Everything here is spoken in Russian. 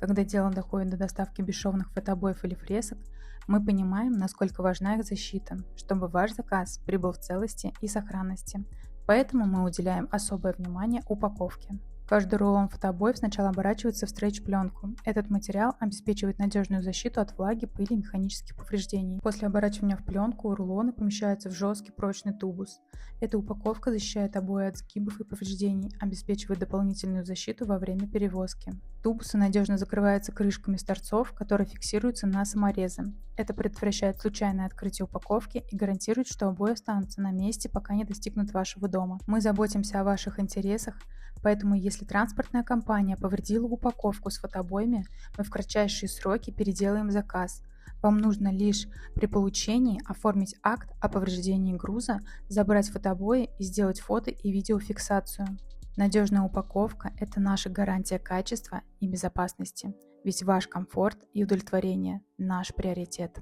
Когда дело доходит до доставки бесшовных фотобоев или фресок, мы понимаем, насколько важна их защита, чтобы ваш заказ прибыл в целости и сохранности. Поэтому мы уделяем особое внимание упаковке. Каждый рулон фотобоев сначала оборачивается в стрейч-пленку. Этот материал обеспечивает надежную защиту от влаги, пыли и механических повреждений. После оборачивания в пленку рулоны помещаются в жесткий прочный тубус. Эта упаковка защищает обои от сгибов и повреждений, обеспечивает дополнительную защиту во время перевозки. Тубусы надежно закрываются крышками с торцов, которые фиксируются на саморезы. Это предотвращает случайное открытие упаковки и гарантирует, что обои останутся на месте, пока не достигнут вашего дома. Мы заботимся о ваших интересах, поэтому если транспортная компания повредила упаковку с фотобоями, мы в кратчайшие сроки переделаем заказ. Вам нужно лишь при получении оформить акт о повреждении груза, забрать фотобои и сделать фото и видеофиксацию. Надежная упаковка – это наша гарантия качества и безопасности, ведь ваш комфорт и удовлетворение – наш приоритет.